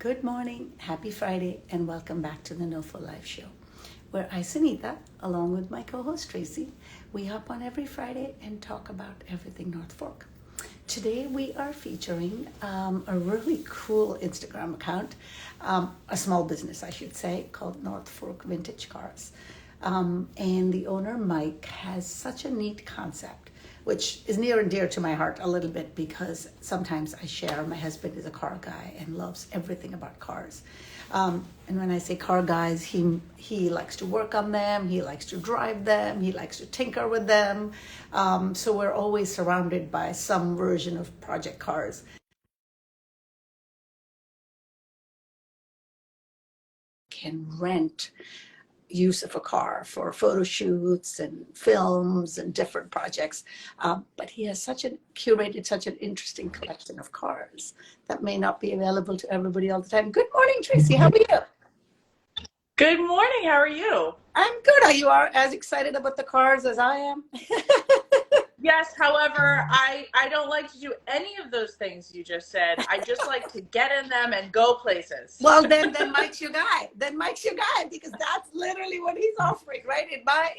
Good morning, happy Friday, and welcome back to the NOFO Live Show, where I, Sunita, along with my co-host Tracy, we hop on every Friday and talk about everything North Fork. Today we are featuring a really cool Instagram account, a small business, I should say, called North Fork Vintage Cars. And the owner, Mike, has such a neat concept, which is near and dear to my heart a little bit because sometimes I share. My husband is a car guy and loves everything about cars. And when I say car guys, he likes to work on them, he likes to drive them, he likes to tinker with them. So we're always surrounded by some version of project cars. Can rent use of a car for photo shoots and films and different projects. But he has curated such an interesting collection of cars that may not be available to everybody all the time. Good morning, Tracy. How are you? Good morning. How are you? I'm good. Are you as excited about the cars as I am? Yes, however, I don't like to do any of those things you just said. I just like to get in them and go places. Well, then Mike's your guy. Then Mike's your guy because that's literally what he's offering, right?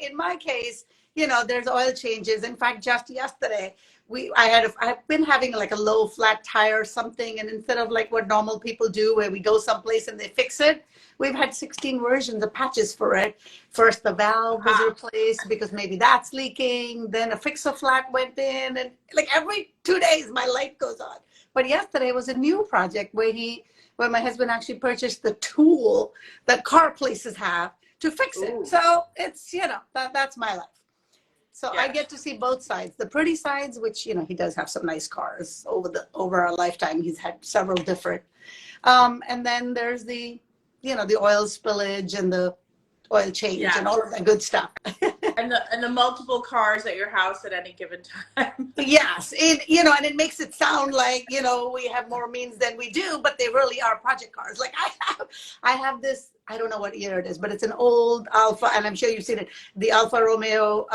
In my case, there's oil changes. In fact, just yesterday, I've been having like a low flat tire or something, and instead of like what normal people do, where we go someplace and they fix it, we've had 16 versions of patches for it. First, the valve was replaced because maybe that's leaking. Then a fix-a-flat went in, and like every 2 days, my light goes on. But yesterday was a new project where my husband actually purchased the tool that car places have to fix it. Ooh. So it's, that's my life. So yeah. I get to see both sides, the pretty sides, which, he does have some nice cars over our lifetime. He's had several different. And then there's the oil spillage and the oil change and all of that good stuff. and the multiple cars at your house at any given time. Yes, and it makes it sound like, we have more means than we do, but they really are project cars. Like I have this, I don't know what year it is, but it's an old Alfa, and I'm sure you've seen it, the Alfa Romeo,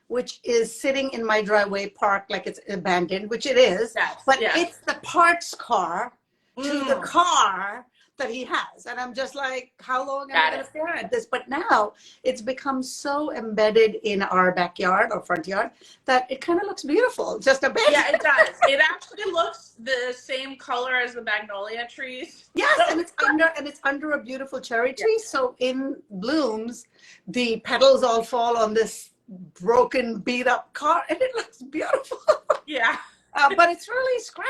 which is sitting in my driveway parked like it's abandoned, which it is, but it's the parts car to the car that he has. And I'm just like, how long am I going to stare at this? But now it's become so embedded in our backyard or front yard that it kind of looks beautiful. Just a bit. Yeah, it does. It actually looks the same color as the magnolia trees. Yes, and it's under a beautiful cherry tree. Yeah. So in blooms, the petals all fall on this broken, beat up car, and it looks beautiful. Yeah. But it's really scrap.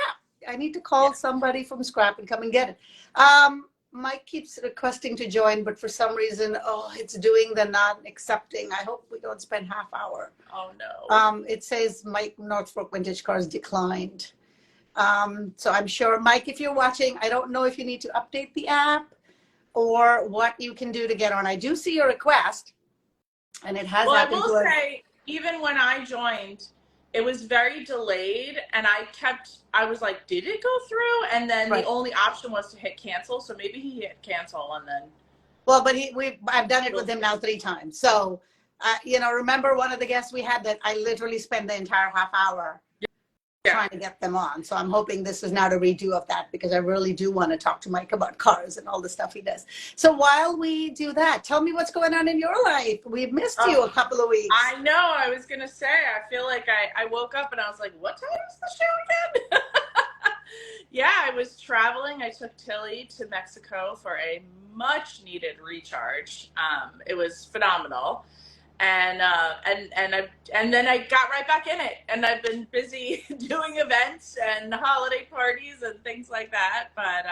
I need to call somebody from scrap and come and get it. Mike keeps requesting to join, but for some reason, it's doing the not accepting. I hope we don't spend half hour. Oh no. It says Mike North Fork Vintage Cars declined. So I'm sure, Mike, if you're watching, I don't know if you need to update the app or what you can do to get on. I do see your request, and it has happened. Well, I will say, even when I joined, it was very delayed, and I was like, did it go through? And then the only option was to hit cancel. So maybe he hit cancel and then. Well, but I've done it with him now 3 times. So, remember one of the guests we had that I literally spent the entire half hour trying to get them on. So I'm hoping this is not a redo of that because I really do want to talk to Mike about cars and all the stuff he does. So while we do that, tell me what's going on in your life. We've missed you a couple of weeks. I know. I was going to say, I feel like I woke up and I was like, what time is the show again? Yeah, I was traveling. I took Tilly to Mexico for a much needed recharge. It was phenomenal. And then I got right back in it, and I've been busy doing events and holiday parties and things like that. But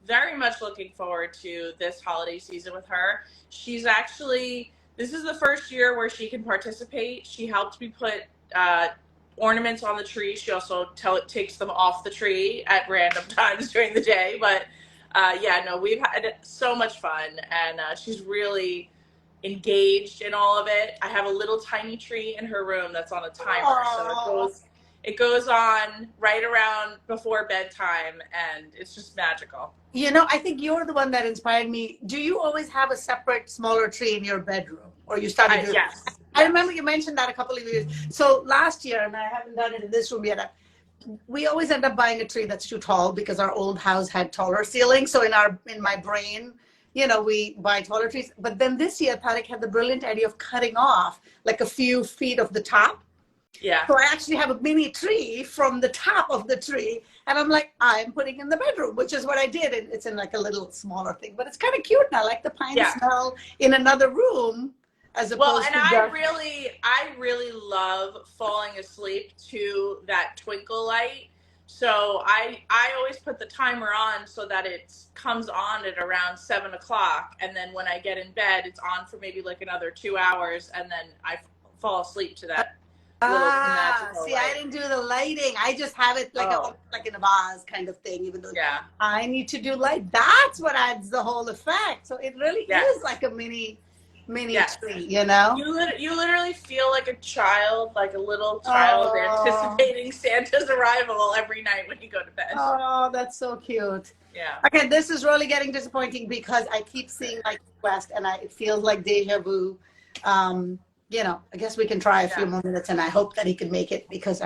very much looking forward to this holiday season with her. This is the first year where she can participate. She helped me put ornaments on the tree. She also takes them off the tree at random times during the day. But we've had so much fun, and she's really engaged in all of it. I have a little tiny tree in her room that's on a timer. So it goes on right around before bedtime, and it's just magical. I think you're the one that inspired me. Do you always have a separate smaller tree in your bedroom, or you started doing yes. I remember you mentioned that a couple of years. So last year, and I haven't done it in this room yet, we always end up buying a tree that's too tall because our old house had taller ceilings. So in my brain, we buy taller trees. But then this year, Tarek had the brilliant idea of cutting off like a few feet of the top. Yeah. So I actually have a mini tree from the top of the tree. And I'm like, I'm putting in the bedroom, which is what I did. And it's in like a little smaller thing, but it's kind of cute. And I like the pine smell in another room as opposed to I really love falling asleep to that twinkle light. So I always put the timer on so that it comes on at around 7 o'clock. And then when I get in bed, it's on for maybe like another 2 hours. And then I fall asleep to that. See, I didn't do the lighting. I just have it like in a vase kind of thing, even though I need to do light. That's what adds the whole effect. So it really is like a mini tree, You literally feel like a child, like a little child anticipating Santa's arrival every night when you go to bed. Oh, that's so cute. Yeah. Okay, this is really getting disappointing because I keep seeing my request and it feels like deja vu. I guess we can try a few more minutes, and I hope that he can make it because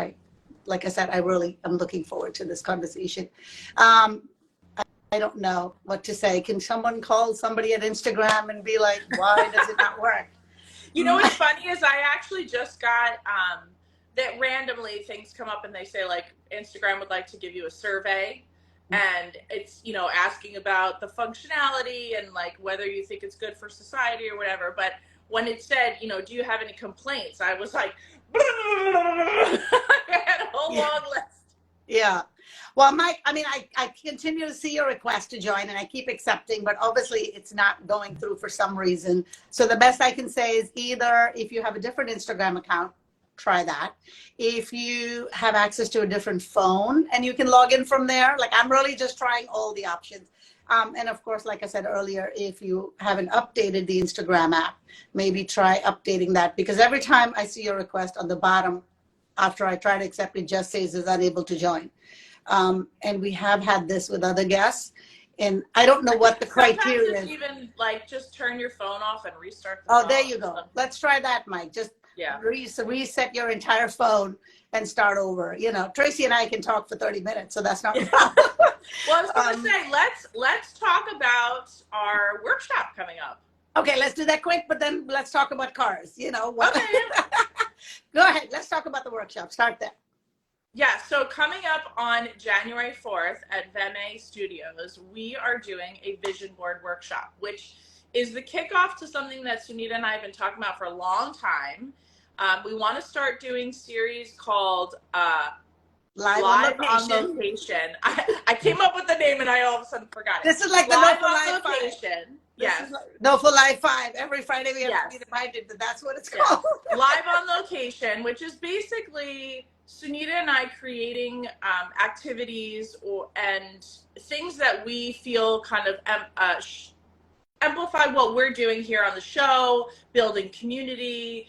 like I said, I really am looking forward to this conversation. I don't know what to say. Can someone call somebody at Instagram and be like, why does it not work? What's funny is I actually just got that randomly things come up and they say like Instagram would like to give you a survey. And it's, asking about the functionality and like whether you think it's good for society or whatever. But when it said, do you have any complaints? I was like, I had a whole long list. Yeah. Well, Mike, I continue to see your request to join and I keep accepting, but obviously it's not going through for some reason. So the best I can say is either if you have a different Instagram account, try that. If you have access to a different phone and you can log in from there, like I'm really just trying all the options. And of course, like I said earlier, if you haven't updated the Instagram app, maybe try updating that because every time I see your request on the bottom, after I try to accept it, just says is unable to join. And we have had this with other guests. And I don't know what the criteria is. Even like just turn your phone off and restart the phone. Oh, there you go. Let's try that, Mike. Just reset your entire phone and start over. Tracy and I can talk for 30 minutes, so that's not a problem. Well, I was going to say, let's talk about our workshop coming up. Okay, let's do that quick, but then let's talk about cars. Okay. Go ahead. Let's talk about the workshop. Start there. Yeah, so coming up on January 4th at Veme Studios, we are doing a vision board workshop, which is the kickoff to something that Sunita and I have been talking about for a long time. We want to start doing series called Live on Location. I came up with the name and I all of a sudden forgot it. This is like Live the on Location. Yes. NOFO Live 5. Every Friday we have to be reminded that that's what it's called. Live on Location, which is basically Sunita and I creating activities and things that we feel kind of amplify what we're doing here on the show, building community,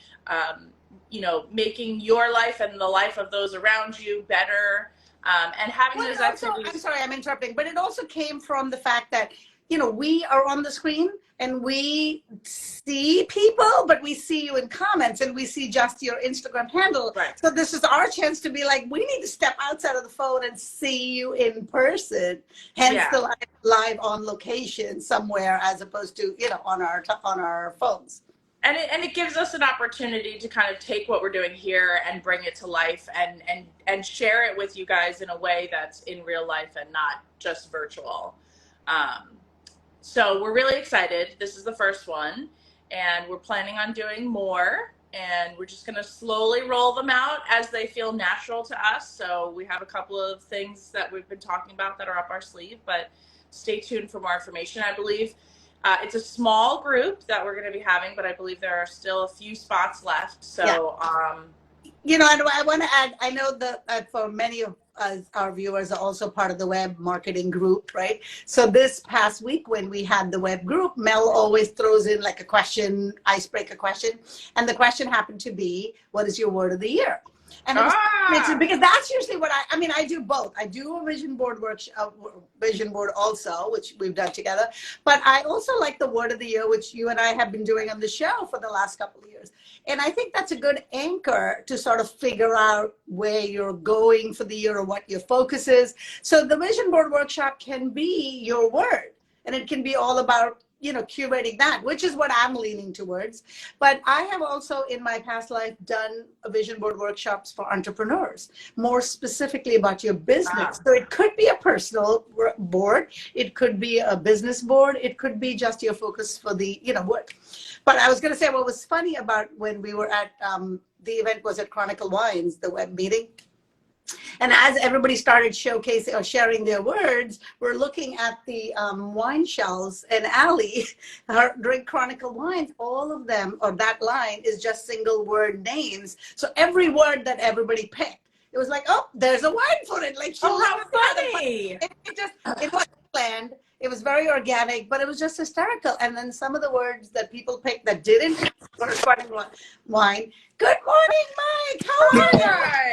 making your life and the life of those around you better, and having those activities. I'm sorry, I'm interrupting, but it also came from the fact that, we are on the screen and we see people, but we see you in comments and we see just your Instagram handle. Right. So this is our chance to be like, we need to step outside of the phone and see you in person. Hence the live on location somewhere as opposed to, on our phones. And it gives us an opportunity to kind of take what we're doing here and bring it to life and share it with you guys in a way that's in real life and not just virtual. So we're really excited. This is the first one, and we're planning on doing more, and we're just going to slowly roll them out as they feel natural to us. So we have a couple of things that we've been talking about that are up our sleeve, but stay tuned for more information. I believe it's a small group that we're going to be having, but I believe there are still a few spots left. So, and I want to add, I know that for many of our viewers are also part of the web marketing group, right? So this past week when we had the web group, Mel always throws in like a question, icebreaker question. And the question happened to be, what is your word of the year? And it was because that's usually what I mean, I do both. I do a vision board workshop, vision board also, which we've done together. But I also like the word of the year, which you and I have been doing on the show for the last couple of years. And I think that's a good anchor to sort of figure out where you're going for the year or what your focus is. So the vision board workshop can be your word, and it can be all about, you know, curating that, which is what I'm leaning towards. But I have also in my past life done a vision board workshops for entrepreneurs, more specifically about your business. So it could be a personal board, it could be a business board, it could be just your focus for the, you know, what. But I was going to say what was funny about when we were at the event was at Chronicle Wines, the web meeting. And as everybody started showcasing or sharing their words, we're looking at the wine shelves, and Allie, her drink Chronicle Wines, all of them, or that line is just single word names. So every word that everybody picked, it was like, oh, there's a wine for it. Like, oh, how funny. It wasn't planned. It was very organic, but it was just hysterical. And then some of the words that people picked that didn't correspond to wine. Good morning, Mike. How are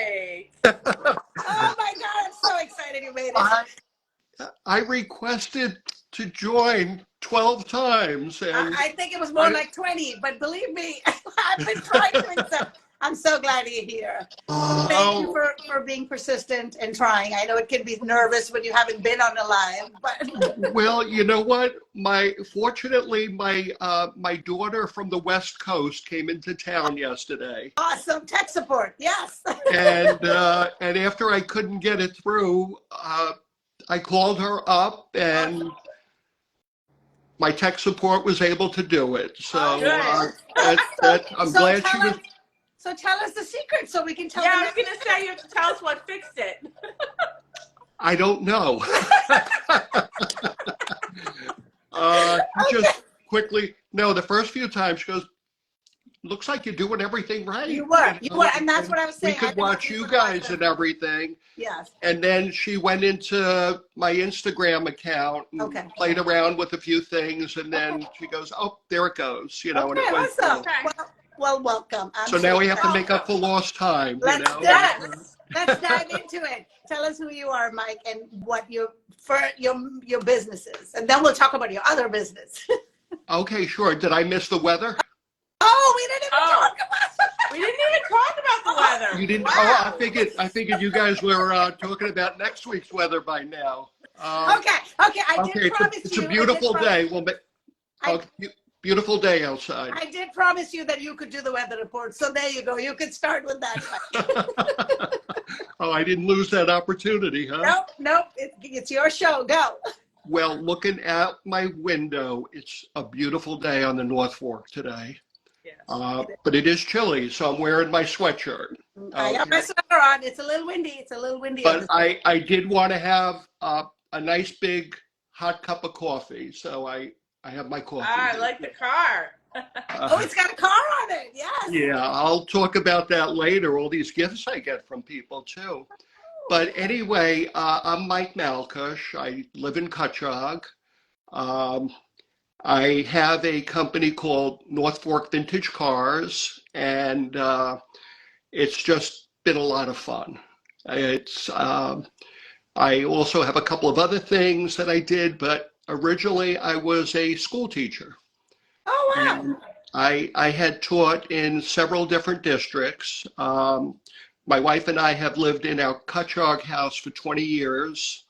you? Oh my God, I'm so excited you made it. I requested to join 12 times. And I think it was more like 20, but believe me, I've been trying to accept. I'm so glad you're here. Thank you for being persistent and trying. I know it can be nervous when you haven't been on a live, but. Well, you know what? Fortunately, my daughter from the West Coast came into town yesterday. Awesome. Tech support. Yes. And after I couldn't get it through, I called her up, and my tech support was able to do it. So I'm glad she was. So tell us the secret so we can tell. Yeah, I was gonna say you have to tell us what fixed it. I don't know. Just quickly, no, the first few times she goes, looks like you're doing everything right. You were, and that's what I was saying. We could watch you guys and everything. Yes. And then she went into my Instagram account and played around with a few things, and then she goes, oh, there it goes, you know. Okay, and it went awesome. Well, welcome. So now we have to make up for lost time. Let's dive into it. Tell us who you are, Mike, and what your business is, and then we'll talk about your other business. Okay, sure. Did I miss the weather? Oh, we didn't even talk about. We didn't even talk about the weather. You didn't. Wow. Oh, I figured you guys were talking about next week's weather by now. Okay. I did promise you. It's a beautiful day. Beautiful day outside. I did promise you that you could do the weather report. So there you go. You could start with that. Oh, I didn't lose that opportunity, huh? Nope. It's your show. Go. Well, looking out my window, it's a beautiful day on the North Fork today. Yes. But it is chilly, so I'm wearing my sweatshirt. I got my sweater on. It's a little windy. But I did want to have a nice big hot cup of coffee, so I have my coffee. I like the car. It's got a car on it. Yes. Yeah, I'll talk about that later. All these gifts I get from people too. But anyway, I'm Mike Malkush. I live in Cutchogue. I have a company called North Fork Vintage Cars, and it's just been a lot of fun. I also have a couple of other things that I did, but originally I was a school teacher. Oh, wow. And I had taught in several different districts. My wife and I have lived in our Cutchogue house for 20 years.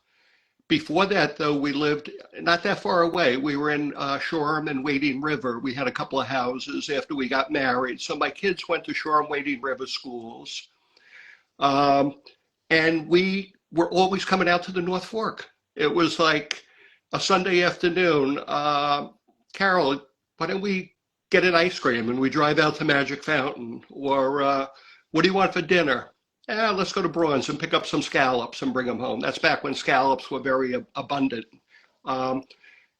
Before that, though, we lived not that far away. We were in Shoreham and Wading River. We had a couple of houses after we got married. So my kids went to Shoreham, Wading River schools. And we were always coming out to the North Fork. It was like a Sunday afternoon. Carol, why don't we get an ice cream and we drive out to Magic Fountain? Or what do you want for dinner? Let's go to Braun's and pick up some scallops and bring them home. That's back when scallops were very abundant.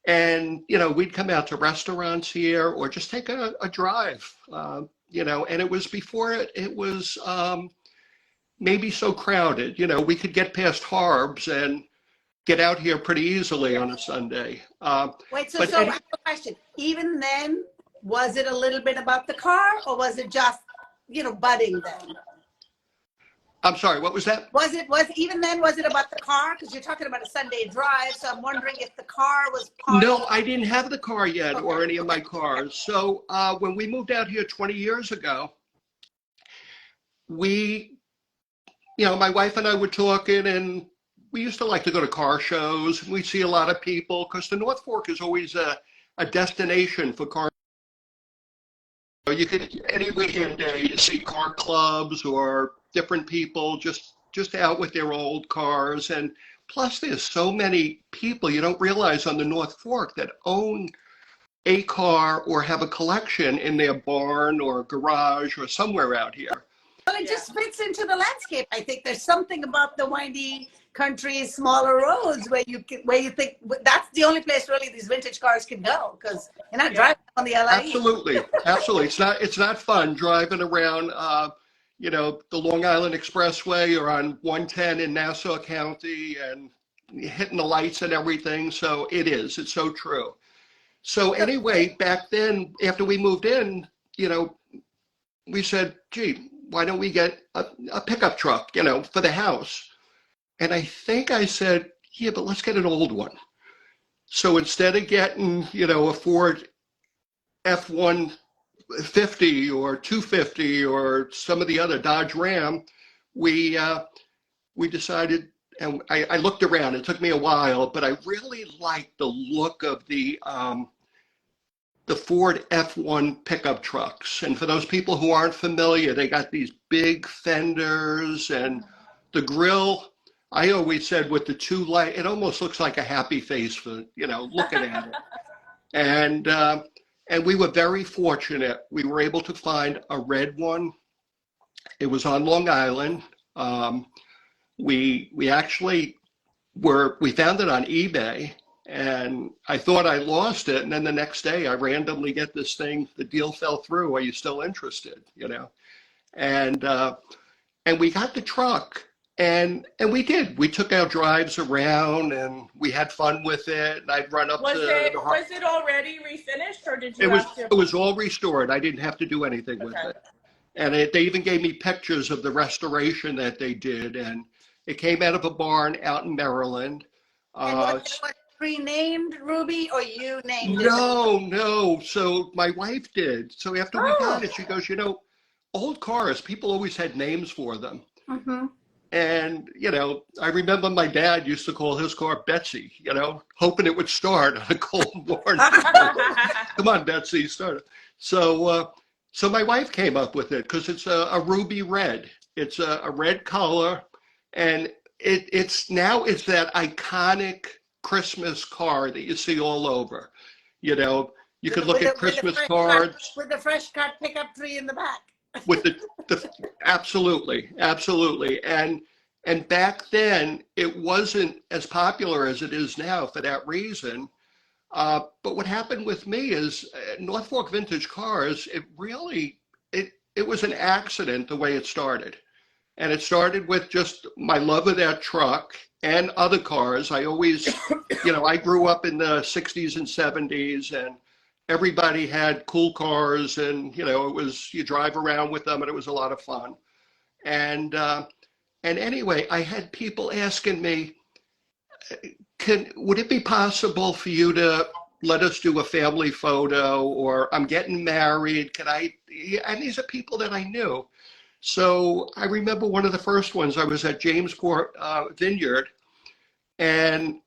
And, you know, we'd come out to restaurants here or just take a drive, you know, and it was before it was maybe so crowded. You know, we could get past Harbs and get out here pretty easily on a Sunday. Wait, so I have a question. Even then, was it a little bit about the car or was it just, you know, budding then? I'm sorry, what was that? Was even then, was it about the car? Because you're talking about a Sunday drive, so I'm wondering if the car was part of No, I didn't have the car yet, Okay. or any of my cars. So when we moved out here 20 years ago, we, my wife and I were talking, and we used to like to go to car shows. We see a lot of people because the North Fork is always a destination for car. You could any weekend day you see car clubs or different people just out with their old cars, and plus there's so many people you don't realize on the North Fork that own a car or have a collection in their barn or garage or somewhere out here. Well, it just fits into the landscape. I think there's something about the windy country, smaller roads where you think that's the only place really these vintage cars can go, because you're not driving on the LIE. Absolutely, absolutely. It's not fun driving around, the Long Island Expressway or on 110 in Nassau County and hitting the lights and everything. So it's so true. So anyway, back then, after we moved in, we said, gee, why don't we get a pickup truck, for the house? And I think I said, yeah, but let's get an old one. So instead of getting, a Ford F-150 or 250 or some of the other Dodge Ram, we decided, and I looked around. It took me a while, but I really liked the look of the Ford F1 pickup trucks. And for those people who aren't familiar, they got these big fenders, and the grill, I always said with the two light, it almost looks like a happy face for, looking at it. And we were very fortunate. We were able to find a red one. It was on Long Island. We actually we found it on eBay, and I thought I lost it. And then the next day I randomly get this thing, the deal fell through. Are you still interested? And we got the truck, and we did. We took our drives around and we had fun with it. And I'd run up was it already refinished, or did you it was all restored. I didn't have to do anything with it. And they even gave me pictures of the restoration that they did. And it came out of a barn out in Maryland. And was it renamed, Ruby, or you named it? No. So my wife did. So after we got it, she goes, old cars, people always had names for them. Mm-hmm. And, I remember my dad used to call his car Betsy, hoping it would start on a cold morning. Come on, Betsy, start it. So my wife came up with it because it's a ruby red. It's a red color, and it's that iconic Christmas car that you see all over. You could look at Christmas cards with the fresh cut pickup tree in the back. with the absolutely. And back then it wasn't as popular as it is now for that reason. But what happened with me is North Fork Vintage Cars, it was an accident the way it started. And it started with just my love of that truck and other cars. I always, I grew up in the 60s and 70s, and everybody had cool cars, and, it was, you drive around with them, and it was a lot of fun. And anyway, I had people asking me, would it be possible for you to let us do a family photo, or I'm getting married, and these are people that I knew. So I remember one of the first ones, I was at Jamesport Vineyard, and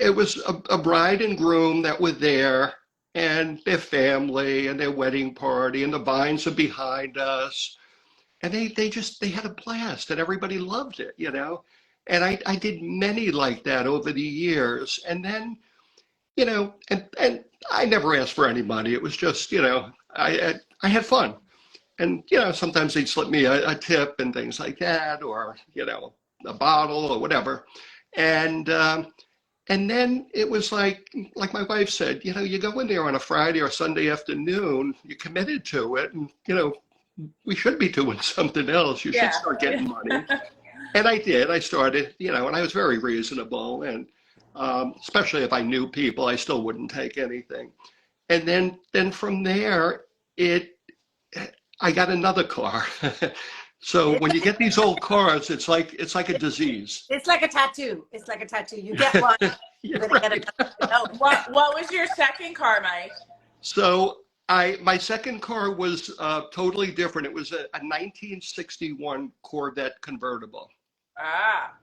it was a bride and groom that were there, and their family and their wedding party, and the vines are behind us. And they had a blast, and everybody loved it, And I did many like that over the years. And then, and I never asked for any money. It was just, I had fun. And, sometimes they'd slip me a tip and things like that, or, a bottle or whatever. And then it was like my wife said, you go in there on a Friday or Sunday afternoon, you're committed to it, and, we should be doing something else. You should start getting money. And I did. I started, and I was very reasonable. And especially if I knew people, I still wouldn't take anything. And then from there, I got another car. So when you get these old cars, it's like a disease. It's like a tattoo. It's like a tattoo. You get one, you're You're gonna get right. another. No. What was your second car, Mike? So my second car was totally different. It was a 1961 Corvette convertible. Ah.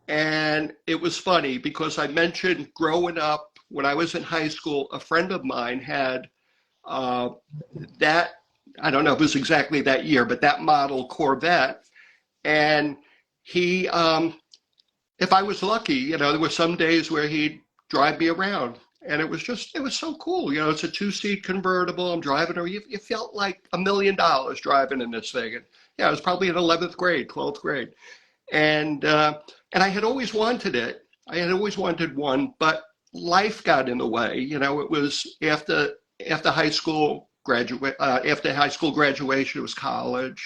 And it was funny because I mentioned growing up when I was in high school, a friend of mine had uh, that, I don't know if it was exactly that year, but that model Corvette. And he, if I was lucky, there were some days where he'd drive me around. And it was so cool. It's a two-seat convertible. I'm driving, or you felt like $1 million driving in this thing. And yeah, I was probably in 11th grade, 12th grade. And I had always wanted it. I had always wanted one, but life got in the way. It was after high school after high school graduation, it was college.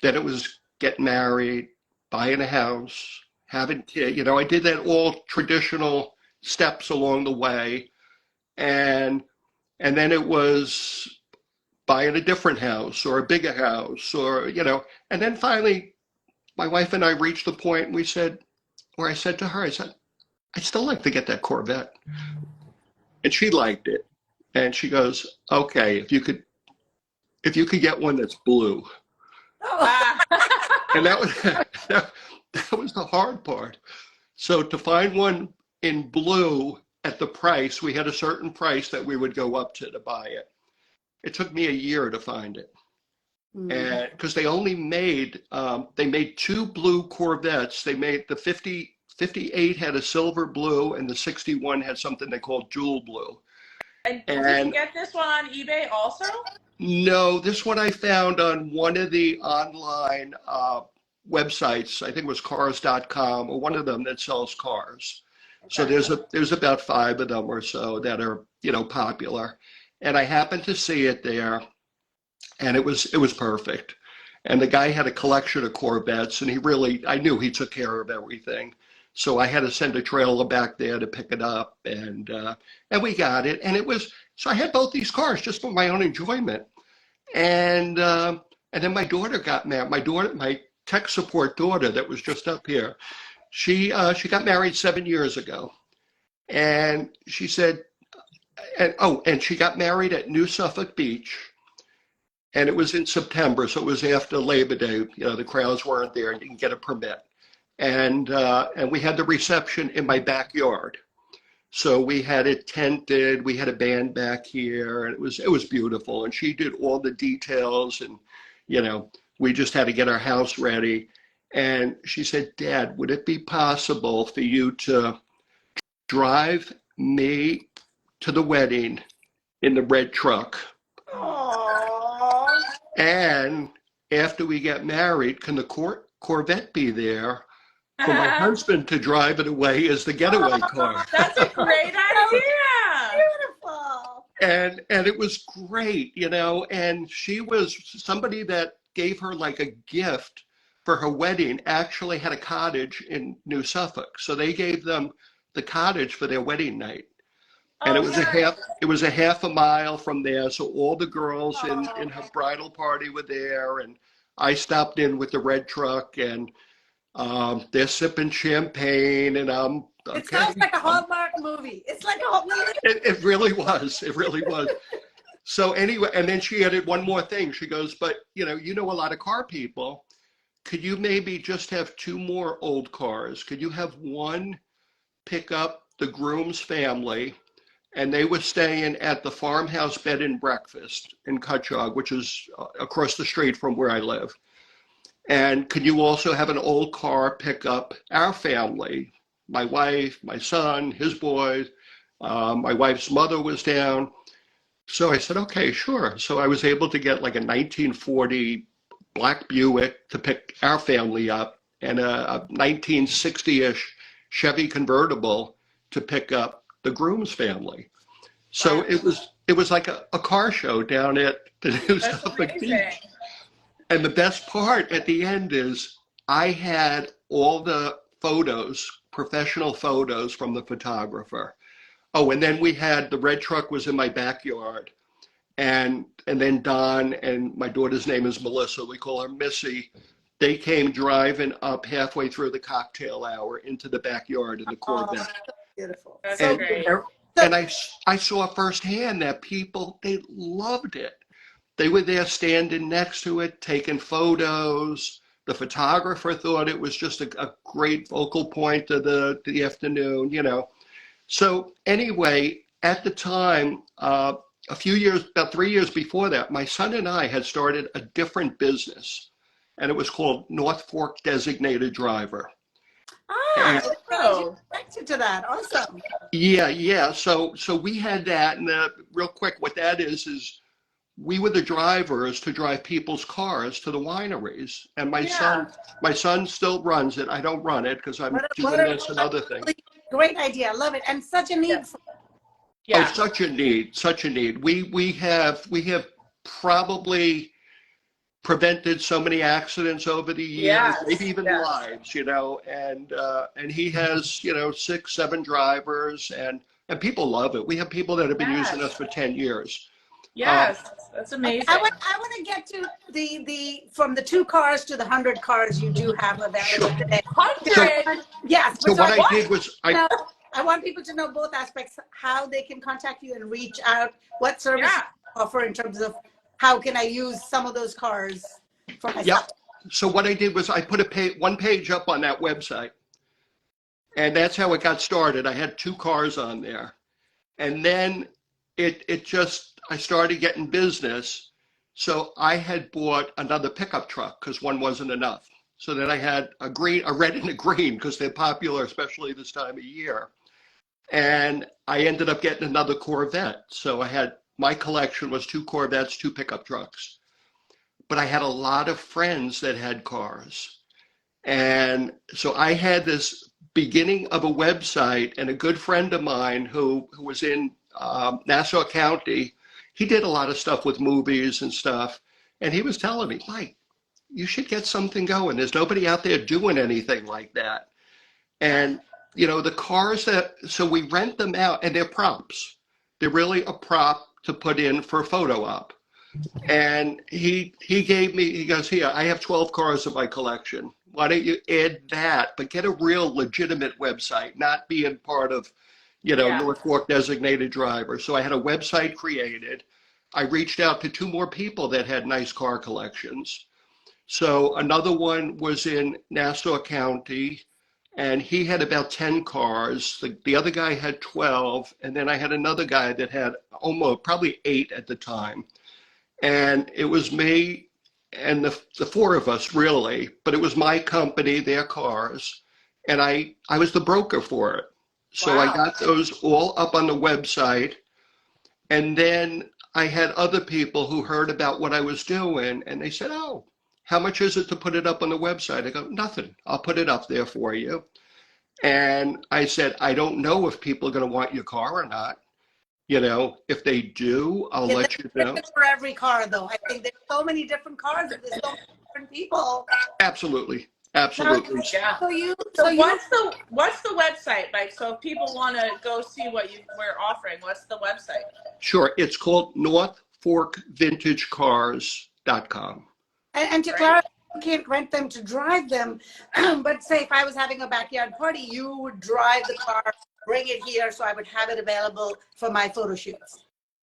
Then it was getting married, buying a house, having kids. I did that all traditional steps along the way, and then it was buying a different house or a bigger house, and then finally my wife and I reached the point we said, where I said to her, I said, I'd still like to get that Corvette. And she liked it. And she goes, okay, if you could get one that's blue. Oh. And that was the hard part. So to find one in blue at the price, we had a certain price that we would go up to buy it. It took me a year to find it. And because they made two blue Corvettes. They made the 58 had a silver blue, and the 61 had something they called jewel blue. And did you get this one on eBay also? No, this one I found on one of the online websites. I think it was cars.com, or one of them that sells cars. Okay. So there's about 5 of them or so that are popular, and I happened to see it there. And it was perfect. And the guy had a collection of Corvettes, and I knew he took care of everything. So I had to send a trailer back there to pick it up, and we got it. And so I had both these cars just for my own enjoyment. And then my daughter got married. My tech support daughter that was just up here, she got married 7 years ago. And she said, and she got married at New Suffolk Beach. And it was in September, so it was after Labor Day. The crowds weren't there, and you can get a permit. And we had the reception in my backyard. So we had it tented. We had a band back here, and it was beautiful. And she did all the details, and we just had to get our house ready. And she said, "Dad, would it be possible for you to drive me to the wedding in the red truck? And after we get married, can the Corvette be there for my husband to drive it away as the getaway car?" That's a great idea. Beautiful. And it was great, and she was somebody that gave her like a gift for her wedding, actually had a cottage in New Suffolk. So they gave them the cottage for their wedding night. And it was a half a mile from there. So all the girls in her bridal party were there. And I stopped in with the red truck, and they're sipping champagne, and I'm okay. It sounds like a Hallmark movie. It's like a Hallmark. It really was. It really was. So anyway, and then she added one more thing. She goes, but you know a lot of car people. Could you maybe just have 2 more old cars? Could you have one pick up the groom's family? And they were staying at the Farmhouse Bed and Breakfast in Cutchogue, which is across the street from where I live. And could you also have an old car pick up our family, my wife, my son, his boys? My wife's mother was down. So I said, okay, sure. So I was able to get like a 1940 black Buick to pick our family up, and a 1960-ish Chevy convertible to pick up the groom's family. So wow. It was like a car show down at the New Suffolk Beach. And the best part at the end is I had all the photos, professional photos from the photographer. Oh, and then we had the red truck was in my backyard. and then Don, and my daughter's name is Melissa. We call her Missy. They came driving up halfway through the cocktail hour into the backyard in the Oh, Corvette. so beautiful. That's So And great. beautiful. and I saw firsthand that people, they loved it. They were there standing next to it, taking photos. The photographer thought it was just a great focal point of the afternoon, you know. So anyway, at the time, a few years, about 3 years before that, my son and I had started a different business, and it was called North Fork Designated Driver. Ah, And I didn't realize you Oh, connected to that. Awesome. yeah. So we had that, and real quick, what that is we were the drivers to drive people's cars to the wineries, and yeah. my son still runs it. I don't run it because I'm doing this and other things. Great idea. I love it. And such a need Yes. for Oh, Yeah. such a need, such a need. We have probably prevented so many accidents over the years, maybe Yes. even Yes. lives, you know. And he has, you know, 6, 7 drivers, and people love it. We have people that have been using us Yes. for 10 years. Um, Yes. That's Okay, amazing. I want to get to the from the 2 cars to the 100 cars you do have available sure. today. So, 100. Yes, so but so what I I want did was to know, I want people to know both aspects, how they can contact you and reach out, what services Yeah. you offer in terms of how can I use some of those cars for myself. yep. So what I did was I put one page up on that website, and that's how it got started. I had 2 cars on there. And then it just, I started getting business. So I had bought another pickup truck because one wasn't enough. So then I had a red and a green because they're popular, especially this time of year. And I ended up getting another Corvette. So I had, my collection was 2 Corvettes, 2 pickup trucks. But I had a lot of friends that had cars. And so I had this beginning of a website, and a good friend of mine who was in Nassau County, he did a lot of stuff with movies and stuff. And he was telling me, Mike, you should get something going. There's nobody out there doing anything like that. And, you know, the cars so we rent them out, and they're props. They're really a prop to put in for a photo op. And he gave me, he goes, here, I have 12 cars in my collection. Why don't you add that, but get a real legitimate website, not being part of, you know, Yeah. North Fork Designated Driver. So I had a website created. I reached out to 2 more people that had nice car collections. So another one was in Nassau County, and he had about 10 cars. The other guy had 12, and then I had another guy that had almost probably 8 at the time. And it was me and the 4 of us really, but it was my company, their cars, and I was the broker for it. So I Wow. got those all up on the website, and then I had other people who heard about what I was doing, and they said, "Oh, how much is it to put it up on the website?" I go, "Nothing. I'll put it up there for you." And I said, "I don't know if people are going to want your car or not. You know, if they do, I'll Yeah, let you know." different for every car, though. I think there's so many different cars and there's so many different people. Absolutely. Now, Absolutely. Yeah. so So you what's the website, Mike? So if people want to go see what you were offering, what's the website? Sure. It's called NorthForkVintageCars.com. and to Right. clarify, you can't rent them to drive them, but say if I was having a backyard party, you would drive the car, bring it here, so I would have it available for my photo shoots.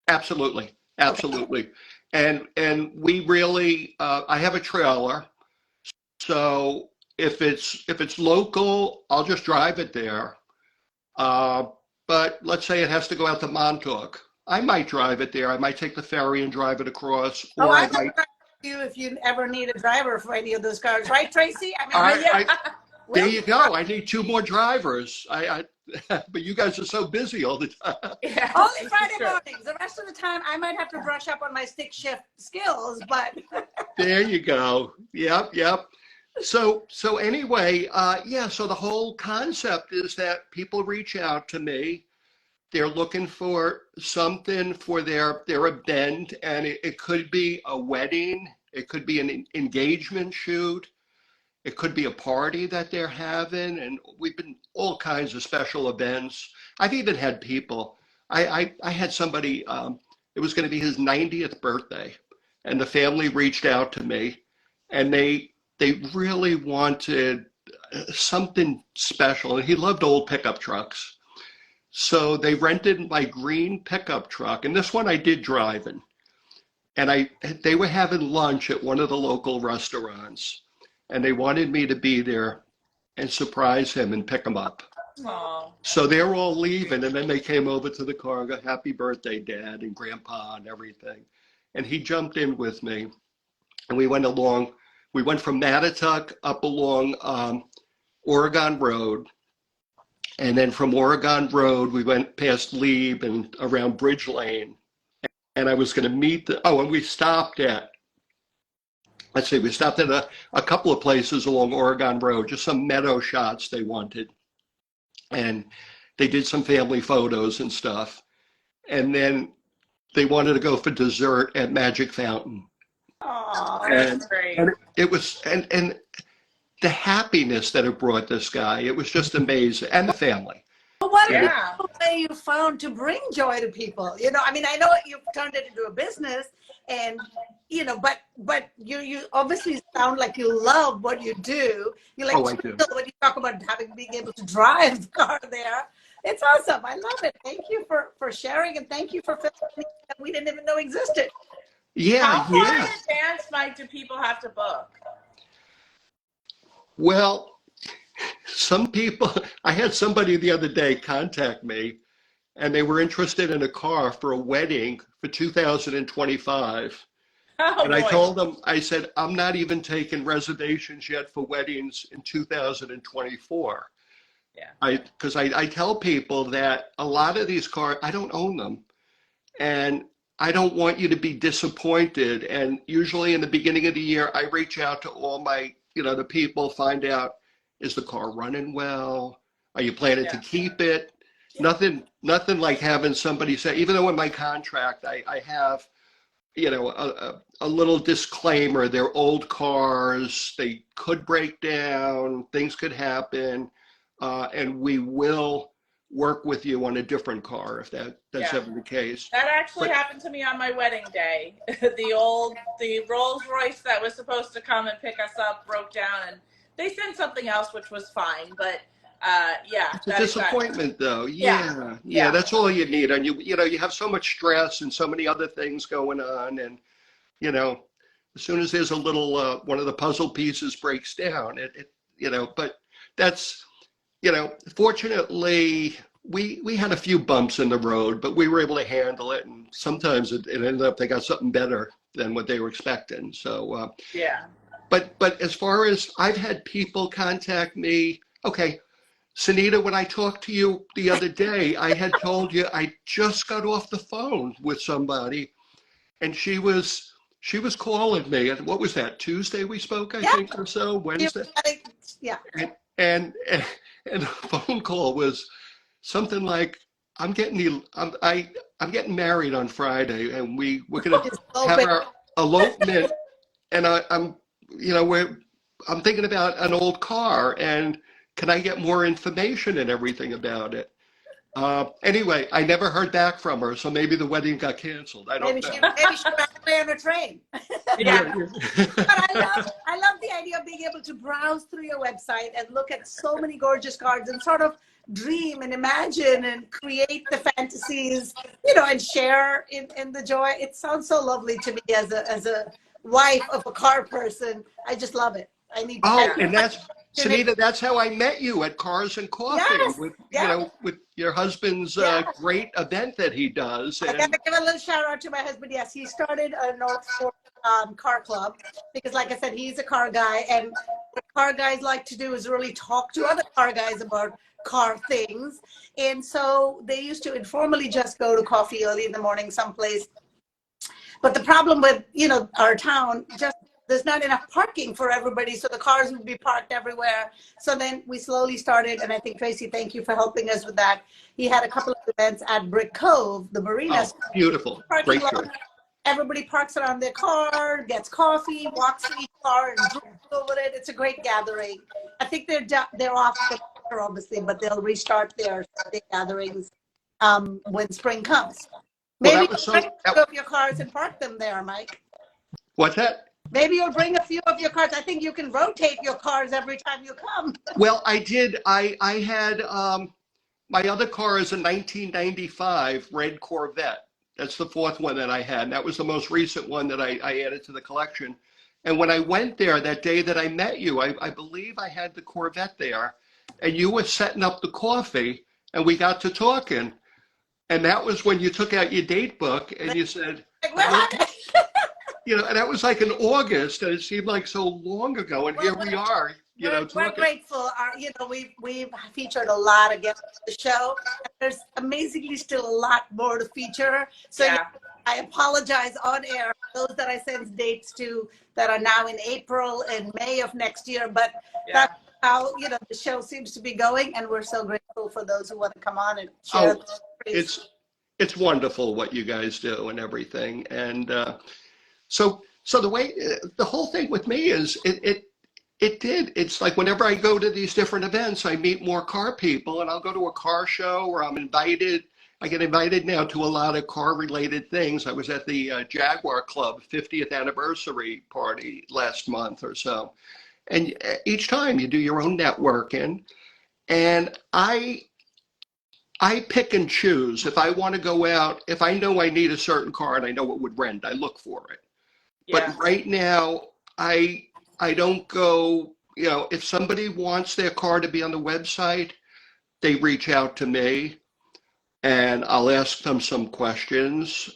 Absolutely. Okay. Absolutely. And we really, I have a trailer. So if it's local, I'll just drive it there. Uh, but let's say it has to go out to Montauk. I might drive it there. I might take the ferry and drive it across, Oh, or I I might might. drive you if you ever need a driver for any of those cars, right, Tracy? I mean, I, Yeah. there you go. I need 2 more drivers. But you guys are so busy all the time. Yeah. only This is Friday true. mornings. The rest of the time, I might have to brush up on my stick shift skills, but There you go. Yep. So anyway, yeah, so the whole concept is that people reach out to me. They're looking for something for their event, and it could be a wedding, it could be an engagement shoot, it could be a party that they're having, and we've been all kinds of special events. I've even had people. I had somebody. it was going to be his 90th birthday, and the family reached out to me, and they really wanted something special, and he loved old pickup trucks. So they rented my green pickup truck, and this one I did driving. And they were having lunch at one of the local restaurants, and they wanted me to be there and surprise him and pick him up. Aww. So they were all leaving, and then they came over to the car and go, "Happy birthday, Dad," and Grandpa and everything. And he jumped in with me, and we went along. We went from Mattituck up along Oregon Road, and then from Oregon Road, we went past Lieb and around Bridge Lane. And I was going to meet and we stopped at, we stopped at a couple of places along Oregon Road, just some meadow shots they wanted. And they did some family photos and stuff. And then they wanted to go for dessert at Magic Fountain. Oh, that's great. And it was, and the happiness that it brought this guy, it was just amazing. And the family. What a beautiful way you found to bring joy to people. You know, I mean, I know you've turned it into a business, and you know, but you obviously sound like you love what you do. You like I do. When you talk about being able to drive the car there. It's awesome. I love it. Thank you for sharing, and thank you for filming that we didn't even know existed. Yeah. How far in advance, Mike, do people have to book? Well, some people, I had somebody the other day contact me, and they were interested in a car for a wedding for 2025. And I told them, I said, I'm not even taking reservations yet for weddings in 2024. Yeah. Because I tell people that a lot of these cars, I don't own them. And I don't want you to be disappointed. And usually in the beginning of the year, I reach out to all my, the people, find out, is the car running well? Are you planning to keep it? Nothing like having somebody say, even though in my contract I have, a little disclaimer, they're old cars, they could break down, things could happen, and we will work with you on a different car if that's ever the case. That actually happened to me on my wedding day. The Rolls Royce that was supposed to come and pick us up broke down, and they sent something else, which was fine, but it's a disappointment though. Yeah, that's all you need. And you have so much stress and so many other things going on, and as soon as there's a little one of the puzzle pieces breaks down, but that's fortunately we had a few bumps in the road, but we were able to handle it, and sometimes it ended up they got something better than what they were expecting. So But as far as I've had people contact me, okay, Sunita, when I talked to you the other day, I had told you I just got off the phone with somebody, and she was calling me. And what was that? Tuesday we spoke, I think, or so. Wednesday. Yeah. And the phone call was something like, I'm getting married on Friday, and we're gonna have our elopement, and I'm thinking about an old car, and can I get more information and everything about it? Anyway, I never heard back from her, so maybe the wedding got canceled. I don't know. Maybe she ran away on a train. But I love the idea of being able to browse through your website and look at so many gorgeous cards and sort of dream and imagine and create the fantasies, and share in the joy. It sounds so lovely to me as a wife of a car person. I just love it. I need to and that's Sunita, that's how I met you at Cars and Coffee with your husband's great event that he does. I gotta give a little shout out to my husband. Yes, he started a NOFO car club because, like I said, he's a car guy, and what car guys like to do is really talk to other car guys about car things. And so they used to informally just go to coffee early in the morning someplace. But the problem with our town, just there's not enough parking for everybody, so the cars would be parked everywhere. So then we slowly started, and I think, Tracy, thank you for helping us with that. He had a couple of events at Brick Cove, the marina. Oh, beautiful. Great church. Everybody parks around their car, gets coffee, walks to each car, and droops over it. It's a great gathering. I think they're off the water, obviously, but they'll restart their Sunday gatherings when spring comes. Well, Maybe that was you'll bring so. a few of your cars and park them there, Mike. What's that? Maybe you'll bring a few of your cars. I think you can rotate your cars every time you come. Well, I did. I had my other car is a 1995 red Corvette. That's the fourth one that I had. And that was the most recent one that I added to the collection. And when I went there that day that I met you, I believe I had the Corvette there, and you were setting up the coffee, and we got to talking. And that was when you took out your date book and you said, Like, we're having, you know, and that was like in August, and it seemed like so long ago. And well, here we are, you know, we're talking. grateful. You know, we've featured a lot of guests on the show. And there's amazingly still a lot more to feature. So Yeah. I apologize on air for those that I sent dates to that are now in April and May of next year. But that's how, you know, the show seems to be going, and we're so grateful for those who want to come on and share. It's wonderful what you guys do and everything. And so the way the whole thing with me is it's like whenever I go to these different events, I meet more car people, and I'll go to a car show or I'm invited. I get invited now to a lot of car related things. I was at the Jaguar Club 50th anniversary party last month or so. And each time you do your own networking, and I pick and choose. If I want to go out, if I know I need a certain car and I know it would rent, I look for it. Yeah. But right now, I don't go, you know, if somebody wants their car to be on the website, they reach out to me and I'll ask them some questions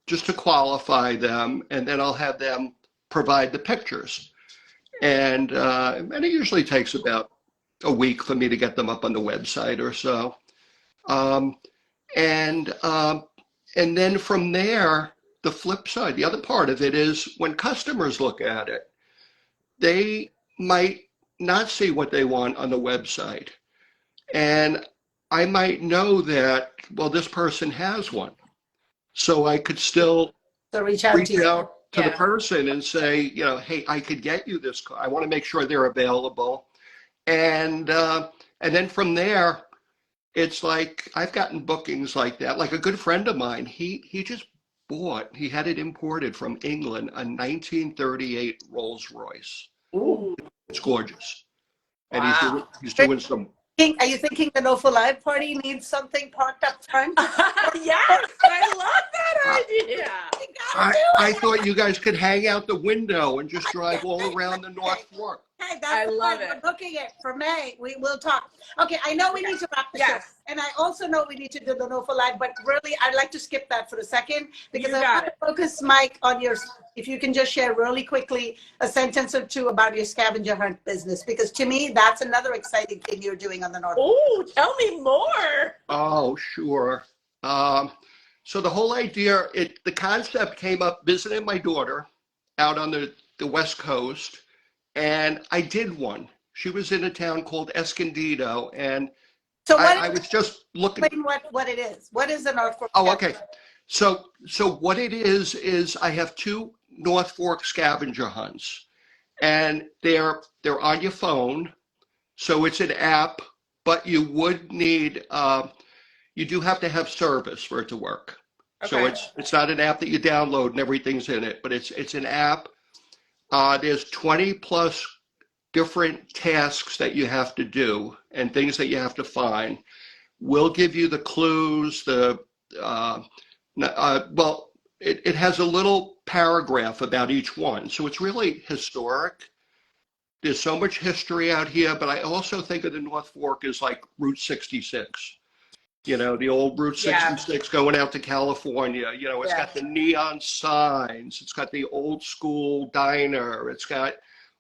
just to qualify them, and then I'll have them provide the pictures. And it usually takes about a week for me to get them up on the website or so. And then from there, the flip side, the other part of it is when customers look at it, they might not see what they want on the website. And I might know that, well, this person has one. So I could still reach out to the person and say, you know, hey, I could get you this car. I want to make sure they're available. And then from there, it's like I've gotten bookings like that. Like a good friend of mine, he just he had it imported from England, a 1938 Rolls Royce. Ooh. It's gorgeous. And Wow. he's doing some. Are you thinking the NOFO Live party needs something parked up front? Yes, I love that idea. I thought you guys could hang out the window and just drive all around the North Fork. Hey, I love We're it. booking it for May. We will talk. Okay, I know we need to wrap the show. And I also know we need to do the NOFO Live, but really, I'd like to skip that for a second because I want to focus, Mike, on your, if you can just share really quickly a sentence or two about your scavenger hunt business, because to me, that's another exciting thing you're doing on the North. Oh, tell me more. Oh, sure. So the whole idea, the concept came up visiting my daughter out on the West Coast, and I did one. She was in a town called Escondido, and so I was just looking. Explain what it is. What is the North Fork? Oh, okay. So what it is I have two North Fork scavenger hunts, and they're on your phone. So it's an app, but you would need you do have to have service for it to work. Okay. So it's not an app that you download and everything's in it, but it's an app. There's 20 plus different tasks that you have to do and things that you have to find. We'll give you the clues. It has a little paragraph about each one, so it's really historic. There's so much history out here, but I also think of the North Fork as like Route 66. You know, the old Route 66 going out to California. You know, it's got the neon signs. It's got the old school diner. It's got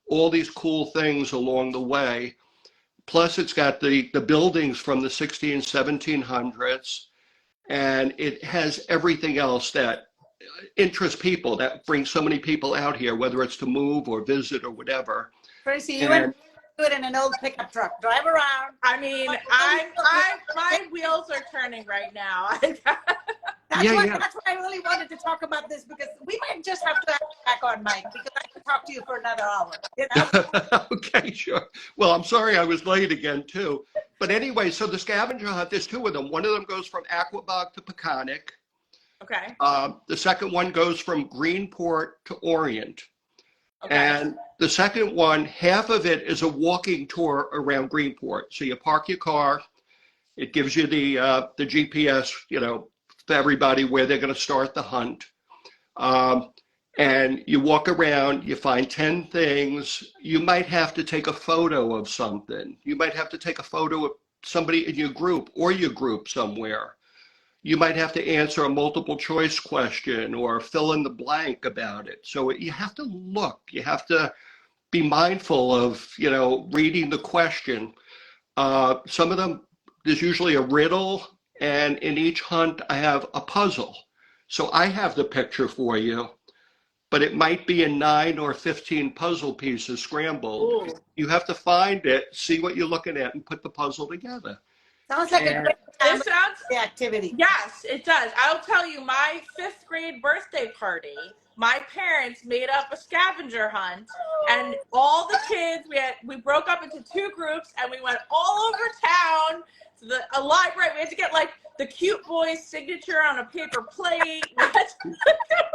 all these cool things along the way. Plus, it's got the buildings from the 1700s. And it has everything else that interests people, that brings so many people out here, whether it's to move or visit or whatever. Tracy, you went good in an old pickup truck. Drive around. I mean, my wheels are turning right now. That's why I really wanted to talk about this, because we might just have to have you back on, Mike, because I could talk to you for another hour. You know? Okay, sure. Well, I'm sorry I was late again too. But anyway, so the scavenger hunt, there's two of them. One of them goes from Aquabog to Peconic. Okay. The second one goes from Greenport to Orient. Okay. And the second one, half of it is a walking tour around Greenport. So you park your car. It gives you the GPS, for everybody where they're going to start the hunt. And you walk around, you find 10 things. You might have to take a photo of something. You might have to take a photo of somebody in your group or your group somewhere. You might have to answer a multiple choice question or fill in the blank about it. So you have to look, you have to be mindful of, reading the question. Some of them, there's usually a riddle, and in each hunt, I have a puzzle. So I have the picture for you, but it might be in 9 or 15 puzzle pieces scrambled. Ooh. You have to find it, see what you're looking at, and put the puzzle together. Sounds like a And great This sounds activity. Yes, it does. I'll tell you, my 5th grade birthday party, my parents made up a scavenger hunt, and all the kids, we broke up into 2 groups, and we went all over town to a library. We had to get like the cute boy's signature on a paper plate.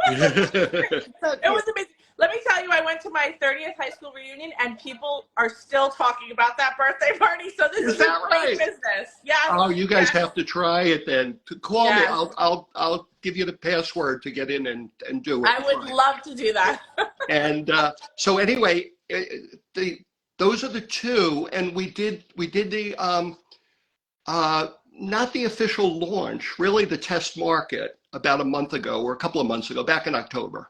It was amazing. Let me tell you, I went to my 30th high school reunion, and people are still talking about that birthday party. So this is a great business. Yes. Oh, you guys yes. have to try it then. Call Yes. me. I'll give you the password to get in and do it. I would love to do that. And so anyway, those are the 2, and we did the not the official launch, really the test market about a month ago or a couple of months ago, back in October.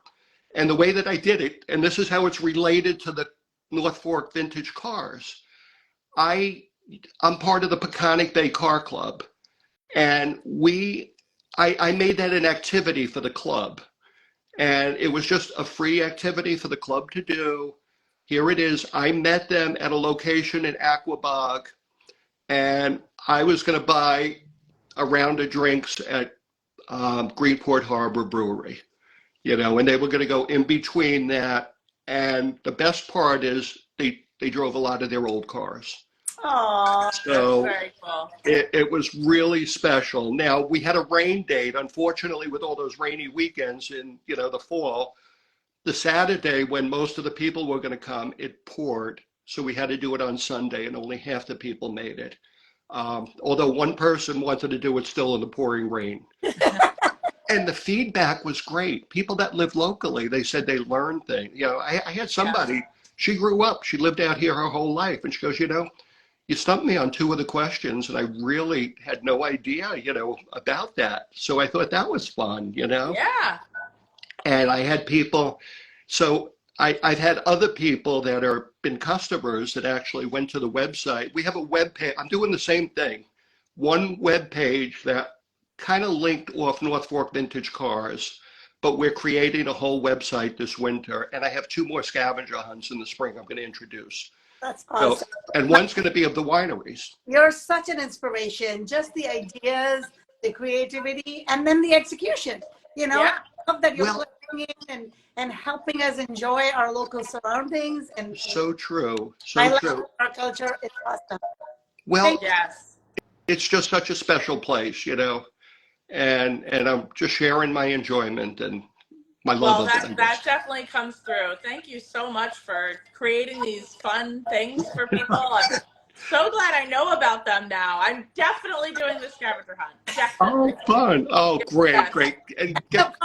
And the way that I did it, and this is how it's related to the North Fork vintage cars. I'm part of the Peconic Bay Car Club, and I made that an activity for the club. And it was just a free activity for the club to do. Here it is. I met them at a location in Aquabog, and I was going to buy a round of drinks at Greenport Harbor Brewery, and they were going to go in between that. And the best part is they drove a lot of their old cars. Oh, So that's very cool. it was really special. Now, we had a rain date. Unfortunately, with all those rainy weekends in, the fall, the Saturday when most of the people were going to come, it poured. So we had to do it on Sunday, and only half the people made it. Although one person wanted to do it still in the pouring rain. And the feedback was great. People that live locally, they said they learned things. I had somebody, she grew up, she lived out here her whole life, and she goes, you stumped me on 2 of the questions, and I really had no idea, about that. So I thought that was fun, Yeah. And I had people, so I've had other people that are been customers that actually went to the website. We have a web page. I'm doing the same thing. One web page that kind of linked off North Fork vintage cars, but we're creating a whole website this winter. And I have 2 more scavenger hunts in the spring I'm going to introduce. That's awesome. And one's going to be of the wineries. You're such an inspiration. Just the ideas, the creativity, and then the execution. Yeah. I love that you're putting in and helping us enjoy our local surroundings. And so true. I love our culture. It's awesome. Well, Yes. It's just such a special place, and I'm just sharing my enjoyment and my love of it. That definitely comes through. Thank you so much for creating these fun things for people. I'm so glad I know about them now. I'm definitely doing the scavenger hunt. Definitely. Oh, fun. Oh, great, Yes. great. And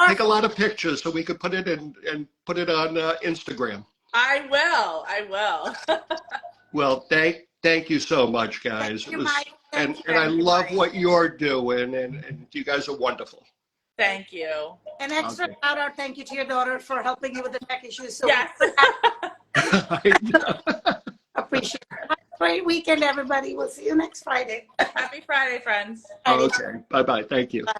take a lot of pictures so we could put it in and put it on Instagram. I will. Well, thank you so much, guys. Thank you, Mike. And I love what you're doing, and you guys are wonderful. Thank you. An extra shout out, thank you to your daughter for helping you with the tech issues. So Yes. appreciate it. Have a great weekend, everybody. We'll see you next Friday. Happy Friday, friends. Okay. Bye-bye. Thank you. Bye.